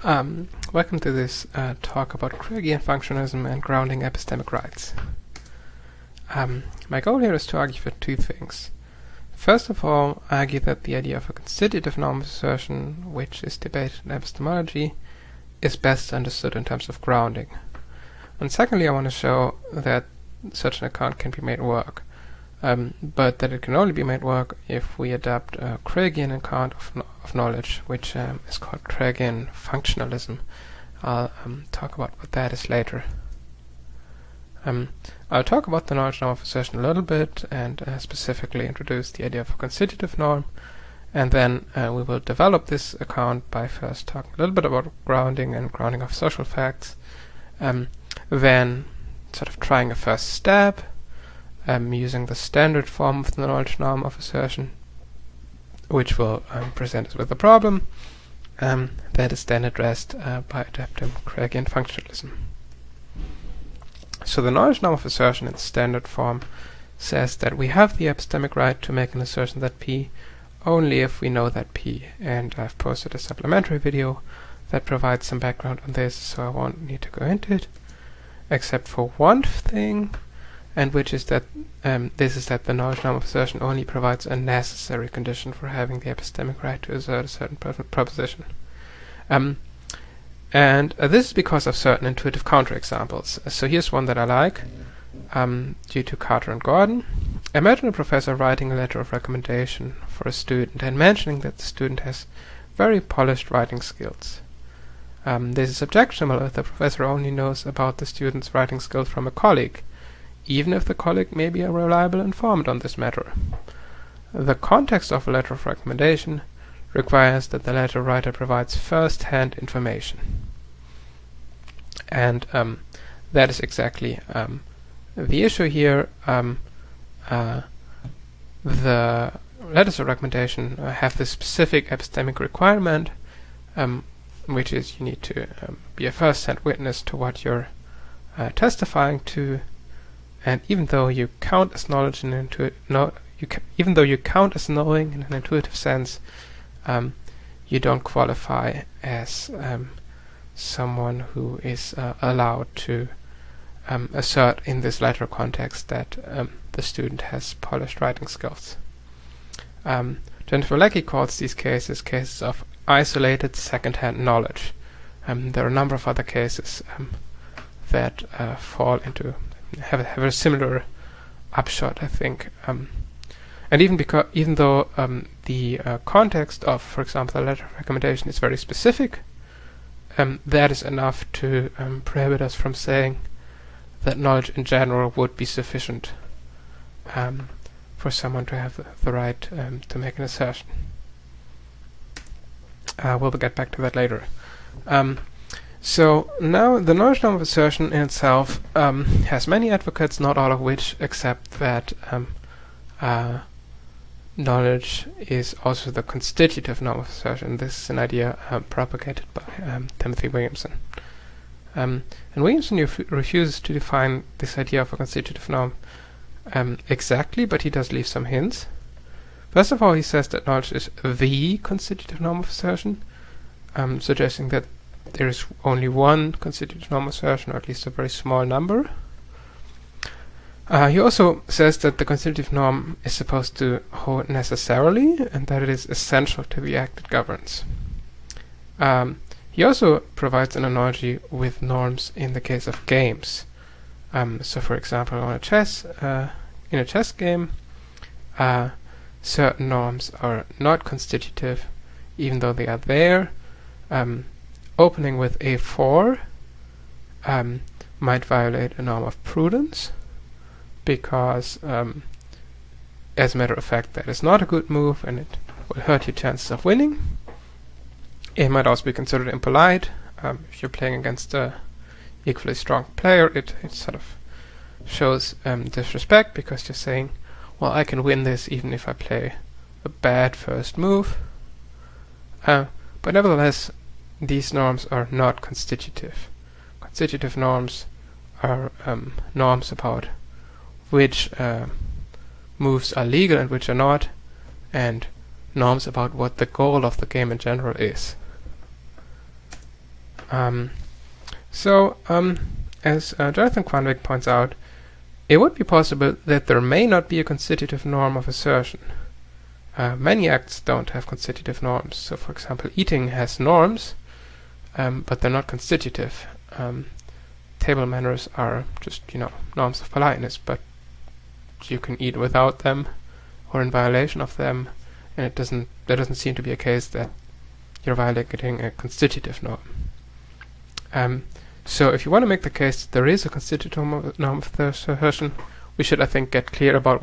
Welcome to this talk about Craigian functionalism and grounding epistemic rights. My goal here is to argue for two things. First of all, argue that the idea of a constitutive norm of assertion, which is debated in epistemology, is best understood in terms of grounding. And secondly, I want to show that such an account can be made work, but that it can only be made work if we adopt a Craigian account of knowledge, which is called Craigian functionalism. I'll talk about what that is later. I'll talk about the knowledge norm of assertion a little bit, and specifically introduce the idea of a constitutive norm, and then we will develop this account by first talking a little bit about grounding and grounding of social facts, then sort of trying a first step, using the standard form of the knowledge norm of assertion, which will present us with a problem that is then addressed by adapting Craigian functionalism. So the knowledge norm of assertion in standard form says that we have the epistemic right to make an assertion that P only if we know that P, and I've posted a supplementary video that provides some background on this, so I won't need to go into it, except for one thing, and which is that this is that the knowledge norm of assertion only provides a necessary condition for having the epistemic right to assert a certain proposition. And this is because of certain intuitive counterexamples. So here's one that I like, due to Carter and Gordon. Imagine a professor writing a letter of recommendation for a student and mentioning that the student has very polished writing skills. This is objectionable if the professor only knows about the student's writing skills from a colleague, even if the colleague may be a reliable informant on this matter. The context of a letter of recommendation requires that the letter writer provides first-hand information. And that is exactly the issue here. The letters of recommendation have this specific epistemic requirement, which is you need to be a first-hand witness to what you're testifying to, and even though you count as knowledge in even though you count as knowing in an intuitive sense, you don't qualify as someone who is allowed to assert in this letter context that the student has polished writing skills. Jennifer Leckie calls these cases of isolated second-hand knowledge. There are a number of other cases that fall into have a similar upshot, I think. And even though the context of, for example, a letter of recommendation is very specific, that is enough to prohibit us from saying that knowledge in general would be sufficient for someone to have the right to make an assertion. We'll get back to that later. So now the knowledge norm of assertion in itself has many advocates, not all of which accept that knowledge is also the constitutive norm of assertion. This is an idea propagated by Timothy Williamson. And Williamson refuses to define this idea of a constitutive norm exactly, but he does leave some hints. First of all, he says that knowledge is the constitutive norm of assertion, suggesting that there is only one constitutive norm of assertion, or at least a very small number. He also says that the constitutive norm is supposed to hold necessarily, and that it is essential to the act it governs. He also provides an analogy with norms in the case of games. So, for example, in a chess game, certain norms are not constitutive, even though they are there. Opening with a4 might violate a norm of prudence, because as a matter of fact that is not a good move and it will hurt your chances of winning. It might also be considered impolite. If you're playing against a equally strong player, it sort of shows disrespect, because you're saying, well, I can win this even if I play a bad first move. But nevertheless, these norms are not constitutive. Constitutive norms are norms about which moves are legal and which are not, and norms about what the goal of the game in general is. As Jonathan Quanwick points out, it would be possible that there may not be a constitutive norm of assertion. Many acts don't have constitutive norms. So, for example, eating has norms, but they're not constitutive. Table manners are just, norms of politeness, but you can eat without them or in violation of them, and there doesn't seem to be a case that you're violating a constitutive norm. So if you want to make the case that there is a constitutive norm of assertion, we should, I think, get clear about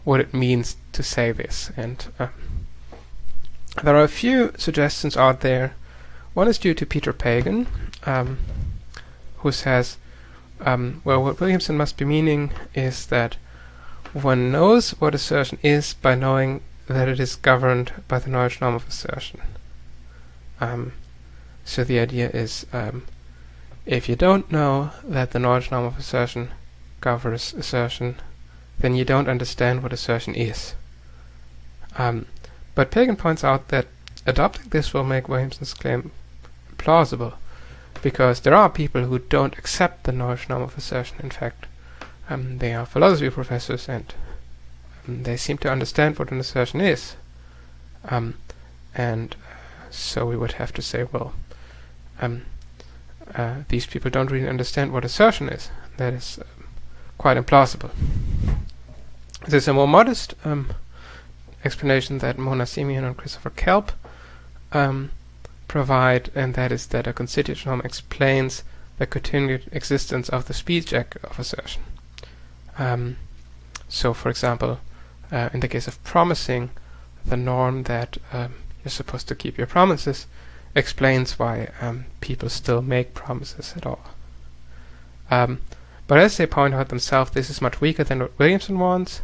what it means to say this. And there are a few suggestions out there. One is due to Peter Pagan, who says, what Williamson must be meaning is that one knows what assertion is by knowing that it is governed by the knowledge norm of assertion. So the idea is, if you don't know that the knowledge norm of assertion governs assertion, then you don't understand what assertion is. But Pagan points out that adopting this will make Williamson's claim plausible, because there are people who don't accept the knowledge norm of assertion. In fact, they are philosophy professors, and they seem to understand what an assertion is. So we would have to say, well, these people don't really understand what assertion is. That is quite implausible. There's a more modest explanation that Mona Simeon and Christopher Kelp provide, and that is that a constitutive norm explains the continued existence of the speech act of assertion. So, for example, in the case of promising, the norm that you're supposed to keep your promises explains why people still make promises at all. But as they point out themselves, this is much weaker than what Williamson wants.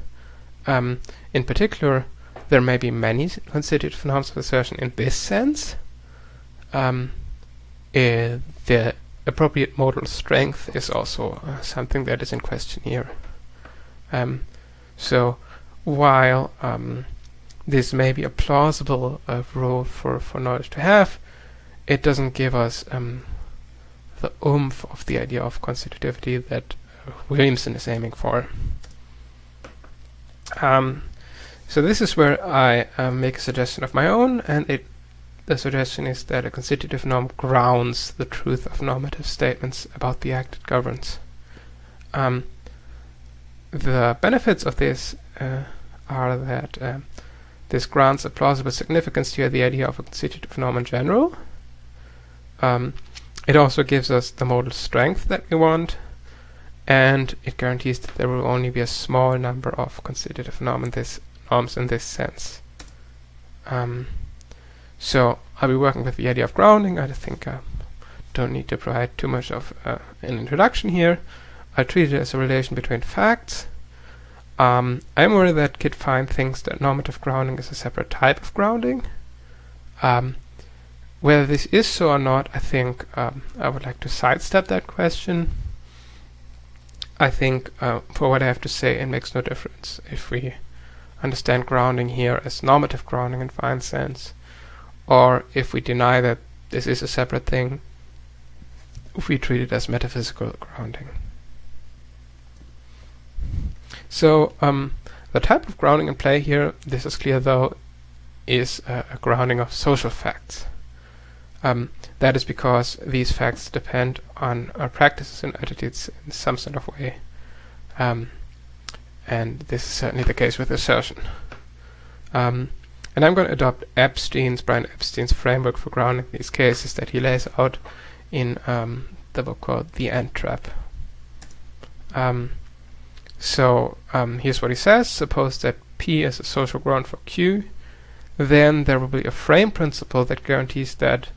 In particular, there may be many constitutive norms of assertion in this sense. The appropriate modal strength is also something that is in question here. So while this may be a plausible role for knowledge to have, it doesn't give us the oomph of the idea of constitutivity that Williamson is aiming for. So this is where I make a suggestion of my own, and the suggestion is that a constitutive norm grounds the truth of normative statements about the act it governs. The benefits of this are that this grants a plausible significance to the idea of a constitutive norm in general. It also gives us the modal strength that we want, and it guarantees that there will only be a small number of constitutive norms in this sense. So I'll be working with the idea of grounding. I think I don't need to provide too much of an introduction here. I treat it as a relation between facts. I'm worried that Kit Fine thinks that normative grounding is a separate type of grounding. Whether this is so or not, I think I would like to sidestep that question. I think for what I have to say, it makes no difference if we understand grounding here as normative grounding in Fine's sense, or if we deny that this is a separate thing, if we treat it as metaphysical grounding. So the type of grounding in play here, this is clear though, is a grounding of social facts. That is because these facts depend on our practices and attitudes in some sort of way. And this is certainly the case with assertion. And I'm going to adopt Brian Epstein's framework for grounding these cases that he lays out in the book called The Ant Trap. Here's what he says. Suppose that P is a social ground for Q, then there will be a frame principle that guarantees that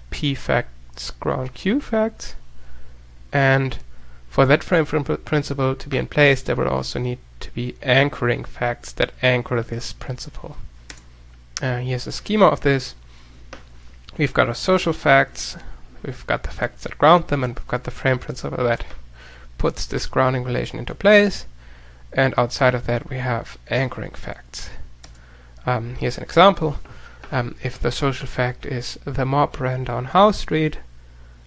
P facts ground Q facts, and for that frame principle to be in place, there will also need to be anchoring facts that anchor this principle. Here's a schema of this. We've got our social facts, we've got the facts that ground them, and we've got the frame principle that puts this grounding relation into place, and outside of that we have anchoring facts. Here's an example. if the social fact is the mob ran down House Street,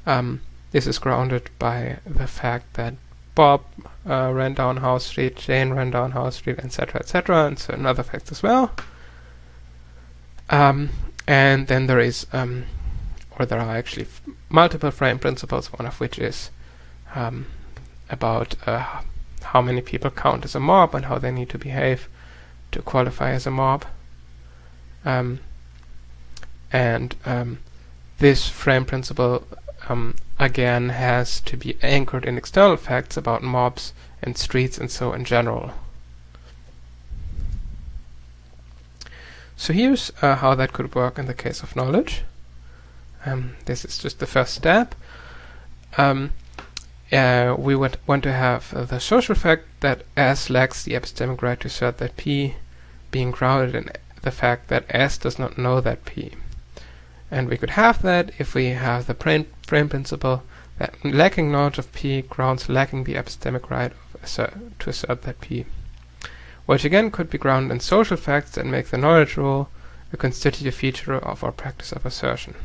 this is grounded by the fact that Bob ran down House Street, Jane ran down House Street, etc., etc., and certain other facts as well. And then there is, or there are actually multiple frame principles, one of which is about how many people count as a mob and how they need to behave to qualify as a mob. This frame principle again has to be anchored in external facts about mobs and streets and so in general. So here's how that could work in the case of knowledge. This is just the first step. We would want to have the social fact that S lacks the epistemic right to assert that P, being grounded in the fact that S does not know that P. And we could have that if we have the frame principle that lacking knowledge of P grounds lacking the epistemic right to assert that P, which again could be grounded in social facts that make the knowledge rule a constitutive feature of our practice of assertion.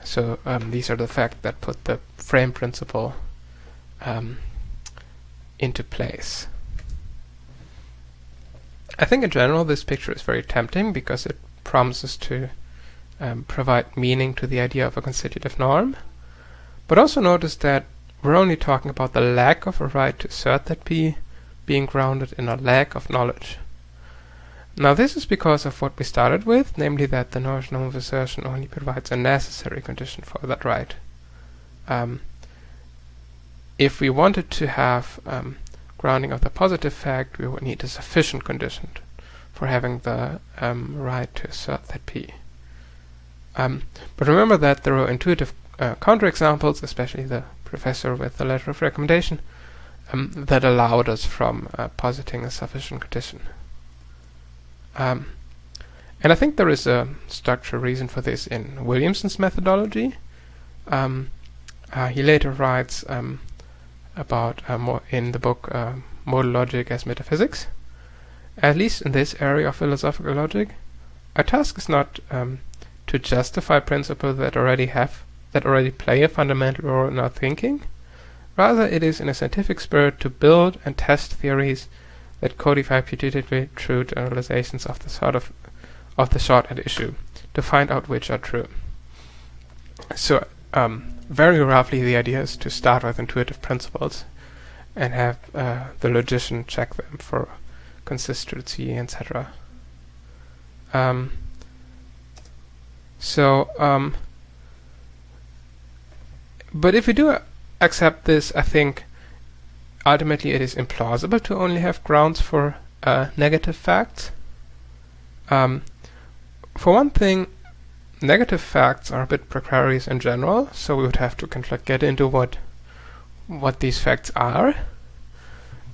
So these are the facts that put the frame principle into place. I think in general this picture is very tempting because it promises to provide meaning to the idea of a constitutive norm. But also notice that we're only talking about the lack of a right to assert that P being grounded in a lack of knowledge. Now this is because of what we started with, namely that the knowledge norm of assertion only provides a necessary condition for that right. If we wanted to have grounding of the positive fact, we would need a sufficient condition for having the right to assert that P. But remember that there are intuitive counterexamples, especially the professor with the letter of recommendation, that allowed us from positing a sufficient condition. And I think there is a structural reason for this in Williamson's methodology. He later writes about more in the book Modal Logic as Metaphysics. At least in this area of philosophical logic, our task is not to justify principles that already play a fundamental role in our thinking. Rather, it is in a scientific spirit to build and test theories that codify putatively true generalizations of the sort at issue, to find out which are true. So, very roughly, the idea is to start with intuitive principles and have the logician check them for consistency, etc. But if we do accept this, I think ultimately it is implausible to only have grounds for negative facts. For one thing, negative facts are a bit precarious in general, so we would have to kind of get into what these facts are.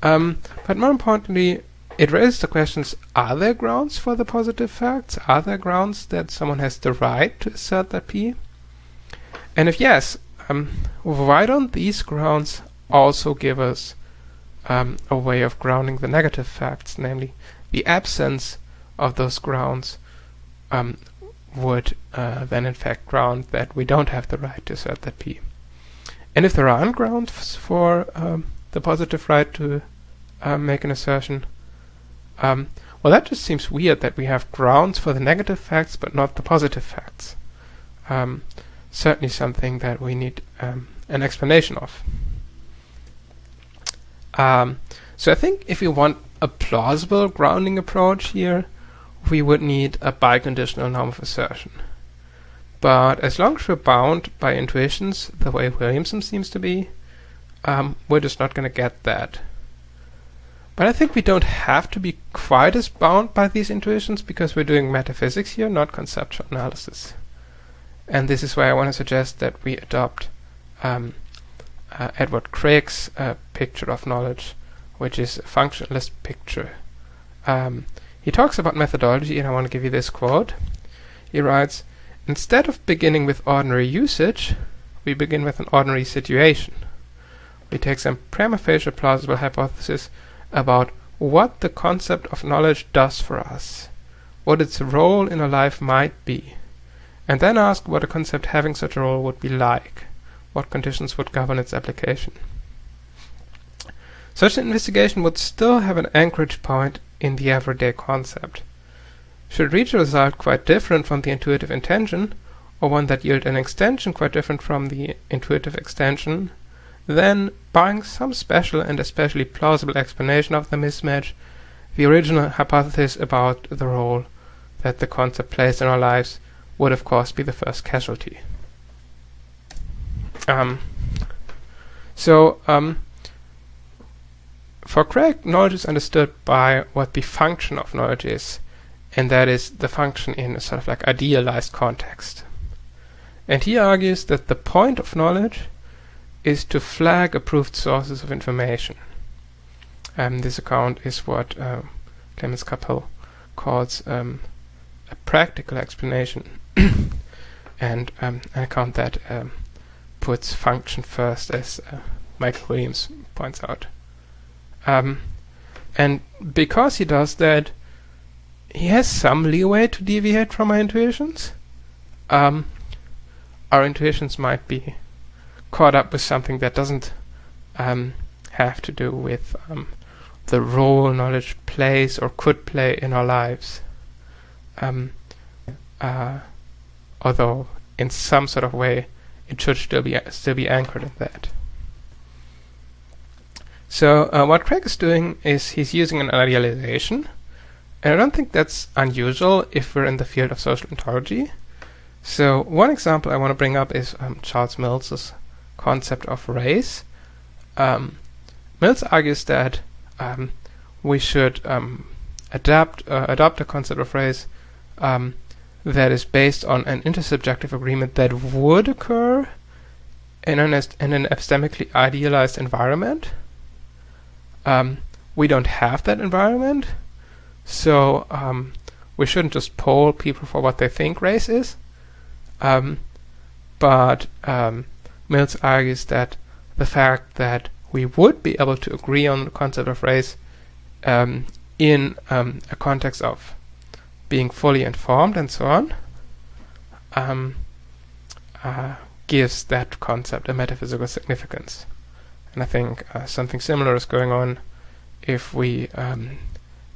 But more importantly, it raises the questions, are there grounds for the positive facts? Are there grounds that someone has the right to assert that P? And if yes, why don't these grounds also give us a way of grounding the negative facts, namely the absence of those grounds would then in fact ground that we don't have the right to assert that P. And if there aren't grounds for the positive right to make an assertion, well, that just seems weird that we have grounds for the negative facts but not the positive facts. Certainly something that we need an explanation of. So I think if we want a plausible grounding approach here, we would need a biconditional norm of assertion. But as long as we're bound by intuitions, the way Williamson seems to be, we're just not going to get that. But I think we don't have to be quite as bound by these intuitions because we're doing metaphysics here, not conceptual analysis. And this is why I want to suggest that we adopt Edward Craig's picture of knowledge, which is a functionalist picture. He talks about methodology, and I want to give you this quote. He writes, "Instead of beginning with ordinary usage, we begin with an ordinary situation. We take some prima facie plausible hypothesis about what the concept of knowledge does for us. what its role in a life might be, and then ask what a concept having such a role would be like, what conditions would govern its application. Such an investigation would still have an anchorage point in the everyday concept. Should it reach a result quite different from the intuitive intention, or one that yield an extension quite different from the intuitive extension, then, barring some special and especially plausible explanation of the mismatch, the original hypothesis about the role that the concept plays in our lives would of course be the first casualty. For Craig, knowledge is understood by what the function of knowledge is, and that is the function in a sort of like idealized context. And he argues that the point of knowledge is to flag approved sources of information. This account is what Clemens Cappell calls a practical explanation, and an account that puts function first, as Michael Williams points out. And because he does that, he has some leeway to deviate from our intuitions. Our intuitions might be caught up with something that doesn't have to do with the role knowledge plays or could play in our lives, although in some sort of way it should still be anchored in that. So what Craig is doing is he's using an idealization, and I don't think that's unusual if we're in the field of social ontology. So one example I want to bring up is Charles Mills's concept of race. Mills argues that we should adopt a concept of race that is based on an intersubjective agreement that would occur in an epistemically idealized environment. We don't have that environment, so we shouldn't just poll people for what they think race is. But Mills argues that the fact that we would be able to agree on the concept of race in a context of being fully informed and so on gives that concept a metaphysical significance. And I think something similar is going on if we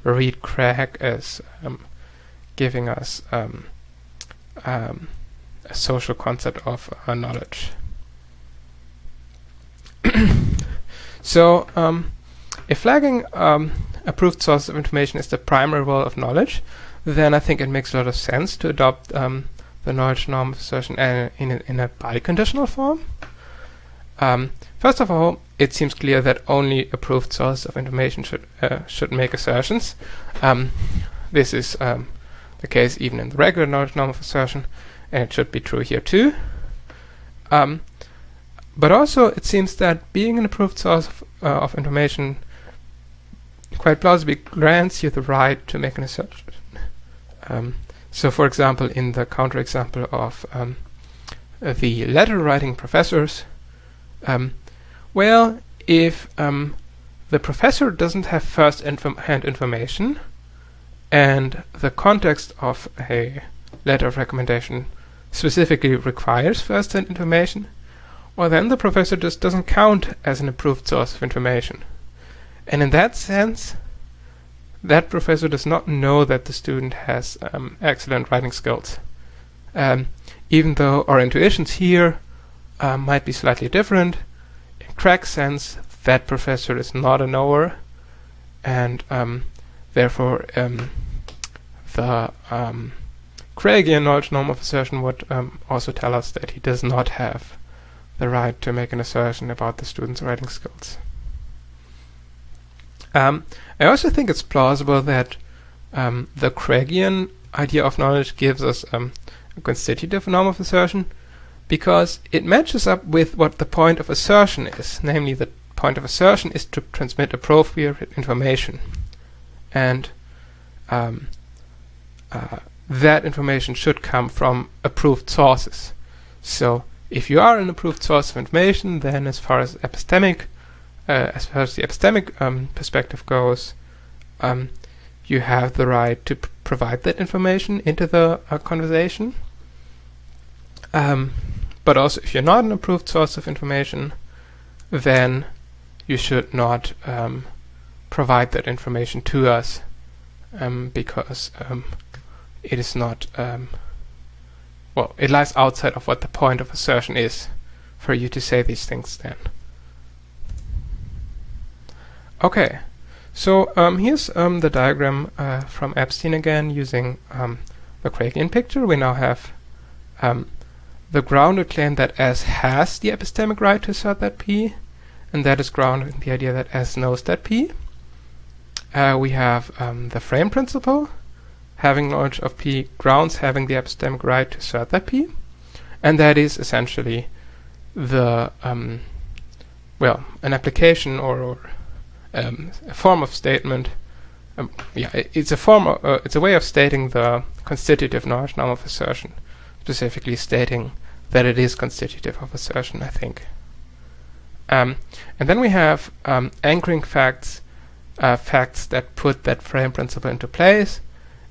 read Craig as giving us a social concept of knowledge. So, if flagging approved sources of information is the primary role of knowledge, then I think it makes a lot of sense to adopt the knowledge norm of assertion in a biconditional form. First of all, it seems clear that only approved sources of information should make assertions. This is the case even in the regular knowledge norm of assertion, and it should be true here too. But also, it seems that being an approved source of information quite plausibly grants you the right to make an assertion. So, for example, in the counterexample of the letter-writing professors, well, if the professor doesn't have first-hand information, and the context of a letter of recommendation specifically requires first-hand information, well, then the professor just doesn't count as an approved source of information. And in that sense, that professor does not know that the student has excellent writing skills. Even though our intuitions here might be slightly different, in Craig's sense, that professor is not a knower, and therefore the Craigian knowledge norm of assertion would also tell us that he does not have the right to make an assertion about the student's writing skills. I also think it's plausible that the Craigian idea of knowledge gives us a constitutive norm of assertion, because it matches up with what the point of assertion is. Namely, the point of assertion is to transmit appropriate information, and that information should come from approved sources. So if you are an approved source of information, then as far as the epistemic perspective goes, you have the right to provide that information into the conversation. But also, if you're not an approved source of information, then you should not provide that information to us, because it is not, well, it lies outside of what the point of assertion is for you to say these things then. Okay, so here's the diagram from Epstein again, using the Craigian picture. We now have the grounded claim that S has the epistemic right to assert that P, and that is grounded in the idea that S knows that P. We have the frame principle, having knowledge of P grounds having the epistemic right to assert that P, and that is essentially the well, an application or a form of statement. It's a form of, it's a way of stating the constitutive knowledge norm of assertion, specifically stating that it is constitutive of assertion, I think. And then we have anchoring facts, facts that put that frame principle into place,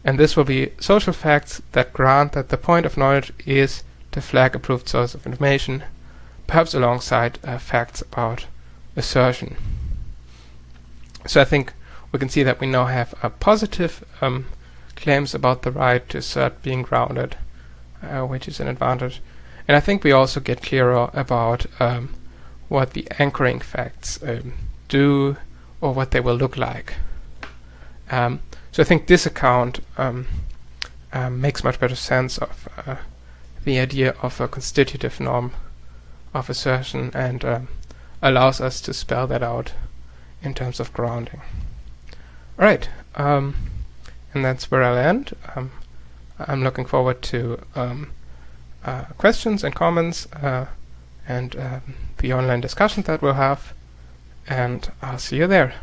and this will be social facts that grant that the point of knowledge is to flag approved source of information, perhaps alongside facts about assertion. So I think we can see that we now have positive claims about the right to assert being grounded, which is an advantage. And I think we also get clearer about what the anchoring facts do, or what they will look like. So I think this account makes much better sense of the idea of a constitutive norm of assertion, and allows us to spell that out in terms of grounding. Alright, and that's where I'll end. I'm looking forward to questions and comments, and the online discussion that we'll have, and I'll see you there.